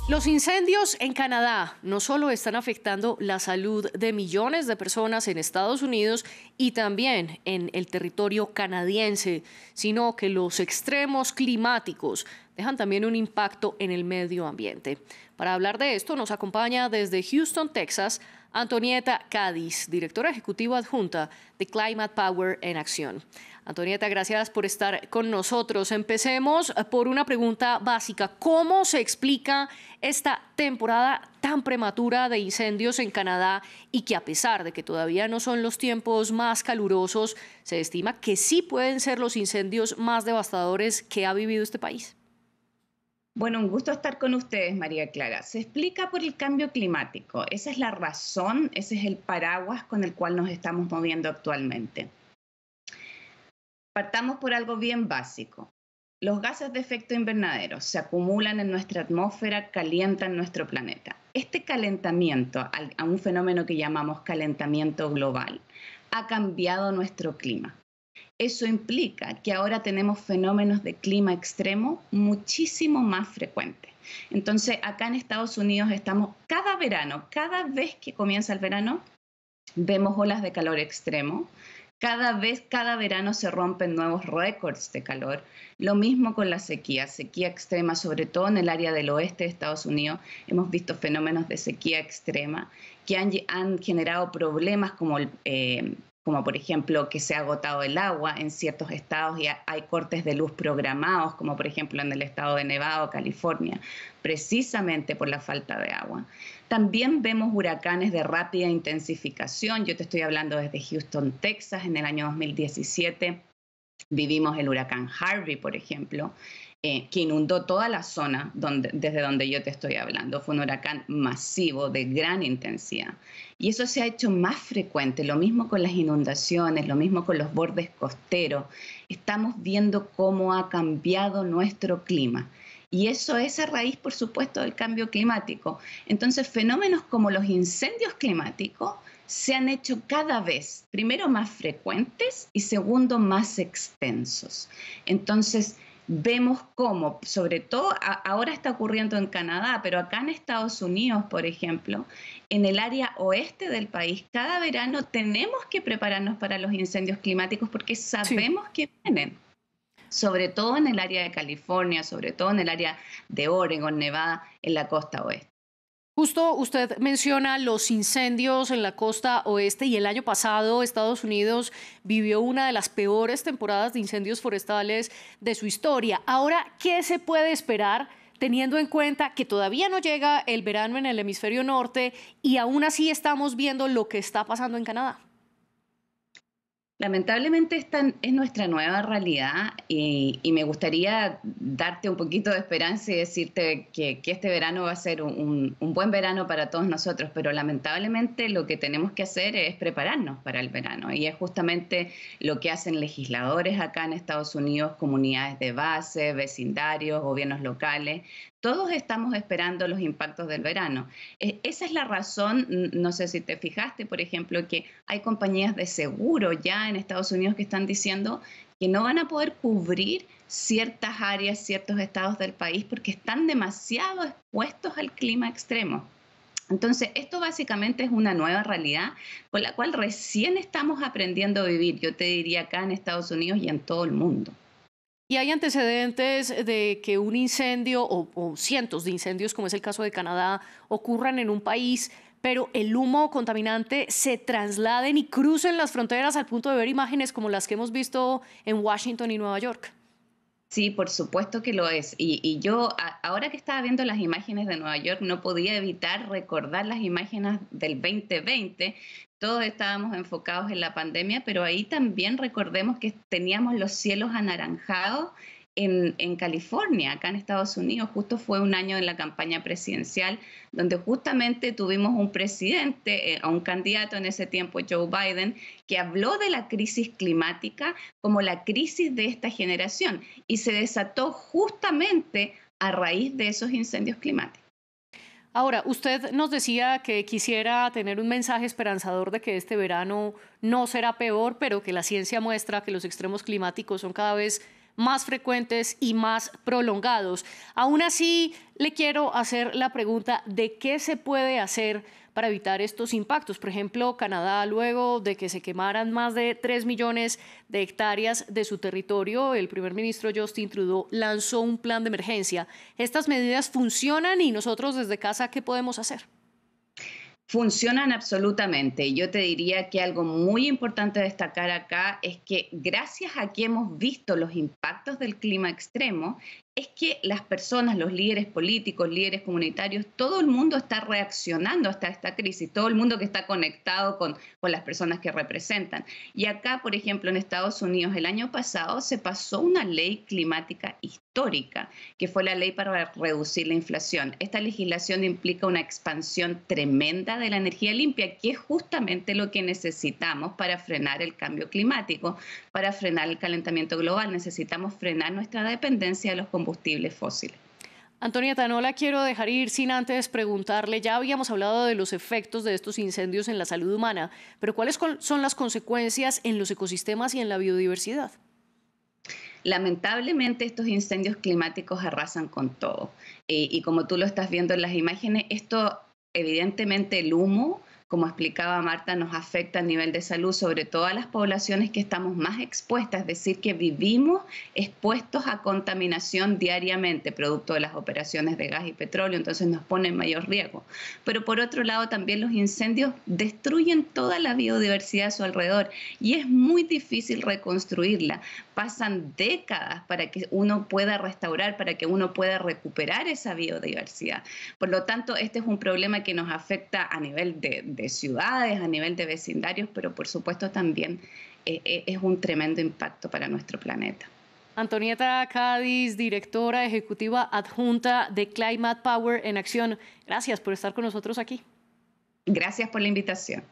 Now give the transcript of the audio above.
Los incendios en Canadá no solo están afectando la salud de millones de personas en Estados Unidos y también en el territorio canadiense, sino que los extremos climáticos dejan también un impacto en el medio ambiente. Para hablar de esto nos acompaña desde Houston, Texas, Antonieta Cádiz, directora ejecutiva adjunta de Climate Power en Acción. Antonieta, gracias por estar con nosotros. Empecemos por una pregunta básica. ¿Cómo se explica esta temporada tan prematura de incendios en Canadá y que, a pesar de que todavía no son los tiempos más calurosos, se estima que sí pueden ser los incendios más devastadores que ha vivido este país? Bueno, un gusto estar con ustedes, María Clara. Se explica por el cambio climático. Esa es la razón, ese es el paraguas con el cual nos estamos moviendo actualmente. Partamos por algo bien básico. Los gases de efecto invernadero se acumulan en nuestra atmósfera, calientan nuestro planeta. Este calentamiento, a un fenómeno que llamamos calentamiento global, ha cambiado nuestro clima. Eso implica que ahora tenemos fenómenos de clima extremo muchísimo más frecuentes. Entonces, acá en Estados Unidos estamos cada verano, cada vez que comienza el verano, vemos olas de calor extremo. Cada verano se rompen nuevos récords de calor. Lo mismo con la sequía extrema, sobre todo en el área del oeste de Estados Unidos. Hemos visto fenómenos de sequía extrema que han generado problemas como por ejemplo que se ha agotado el agua en ciertos estados y hay cortes de luz programados, como por ejemplo en el estado de Nevada o California, precisamente por la falta de agua. También vemos huracanes de rápida intensificación. Yo te estoy hablando desde Houston, Texas, en el año 2017. Vivimos el huracán Harvey, por ejemplo, que inundó toda la zona desde donde yo te estoy hablando. Fue un huracán masivo, de gran intensidad. Y eso se ha hecho más frecuente, lo mismo con las inundaciones, lo mismo con los bordes costeros. Estamos viendo cómo ha cambiado nuestro clima. Y eso es a raíz, por supuesto, del cambio climático. Entonces, fenómenos como los incendios climáticos se han hecho cada vez, primero, más frecuentes y segundo, más extensos. Entonces, vemos cómo, sobre todo ahora está ocurriendo en Canadá, pero acá en Estados Unidos, por ejemplo, en el área oeste del país, cada verano tenemos que prepararnos para los incendios climáticos porque sabemos que vienen. Sobre todo en el área de California, sobre todo en el área de Oregon, Nevada, en la costa oeste. Justo usted menciona los incendios en la costa oeste y el año pasado Estados Unidos vivió una de las peores temporadas de incendios forestales de su historia. Ahora, ¿qué se puede esperar teniendo en cuenta que todavía no llega el verano en el hemisferio norte y aún así estamos viendo lo que está pasando en Canadá? Lamentablemente esta es nuestra nueva realidad y me gustaría darte un poquito de esperanza y decirte que este verano va a ser un buen verano para todos nosotros, pero lamentablemente lo que tenemos que hacer es prepararnos para el verano y es justamente lo que hacen legisladores acá en Estados Unidos, comunidades de base, vecindarios, gobiernos locales. Todos estamos esperando los impactos del verano. Esa es la razón, no sé si te fijaste, por ejemplo, que hay compañías de seguro ya en Estados Unidos que están diciendo que no van a poder cubrir ciertas áreas, ciertos estados del país porque están demasiado expuestos al clima extremo. Entonces, esto básicamente es una nueva realidad con la cual recién estamos aprendiendo a vivir, yo te diría acá en Estados Unidos y en todo el mundo. ¿Y hay antecedentes de que un incendio o cientos de incendios, como es el caso de Canadá, ocurran en un país, pero el humo contaminante se trasladen y crucen las fronteras al punto de ver imágenes como las que hemos visto en Washington y Nueva York? Sí, por supuesto que lo es. Y yo, ahora que estaba viendo las imágenes de Nueva York, no podía evitar recordar las imágenes del 2020. Todos estábamos enfocados en la pandemia, pero ahí también recordemos que teníamos los cielos anaranjados en California, acá en Estados Unidos. Justo fue un año en la campaña presidencial donde justamente tuvimos un presidente, a un candidato en ese tiempo, Joe Biden, que habló de la crisis climática como la crisis de esta generación y se desató justamente a raíz de esos incendios climáticos. Ahora, usted nos decía que quisiera tener un mensaje esperanzador de que este verano no será peor, pero que la ciencia muestra que los extremos climáticos son cada vez más frecuentes y más prolongados. Aún así, le quiero hacer la pregunta de qué se puede hacer para evitar estos impactos. Por ejemplo, Canadá, luego de que se quemaran más de 3 millones de hectáreas de su territorio, el primer ministro Justin Trudeau lanzó un plan de emergencia. ¿Estas medidas funcionan y nosotros desde casa qué podemos hacer? Funcionan absolutamente. Yo te diría que algo muy importante a destacar acá es que gracias a que hemos visto los impactos del clima extremo, es que las personas, los líderes políticos, líderes comunitarios, todo el mundo está reaccionando hasta esta crisis, todo el mundo que está conectado con las personas que representan. Y acá, por ejemplo, en Estados Unidos, el año pasado se pasó una ley climática histórica, que fue la ley para reducir la inflación. Esta legislación implica una expansión tremenda de la energía limpia, que es justamente lo que necesitamos para frenar el cambio climático, para frenar el calentamiento global. Necesitamos frenar nuestra dependencia de los combustibles fósiles. Antonieta, no la quiero dejar ir sin antes preguntarle, ya habíamos hablado de los efectos de estos incendios en la salud humana, pero ¿cuáles son las consecuencias en los ecosistemas y en la biodiversidad? Lamentablemente estos incendios climáticos arrasan con todo. Y como tú lo estás viendo en las imágenes, esto evidentemente el humo, como explicaba Marta, nos afecta a nivel de salud, sobre todo a las poblaciones que estamos más expuestas, es decir, que vivimos expuestos a contaminación diariamente, producto de las operaciones de gas y petróleo, entonces nos pone en mayor riesgo. Pero por otro lado, también los incendios destruyen toda la biodiversidad a su alrededor y es muy difícil reconstruirla. Pasan décadas para que uno pueda restaurar, para que uno pueda recuperar esa biodiversidad. Por lo tanto, este es un problema que nos afecta a nivel de ciudades, a nivel de vecindarios, pero por supuesto también es un tremendo impacto para nuestro planeta. Antonieta Cádiz, directora ejecutiva adjunta de Climate Power en Acción. Gracias por estar con nosotros aquí. Gracias por la invitación.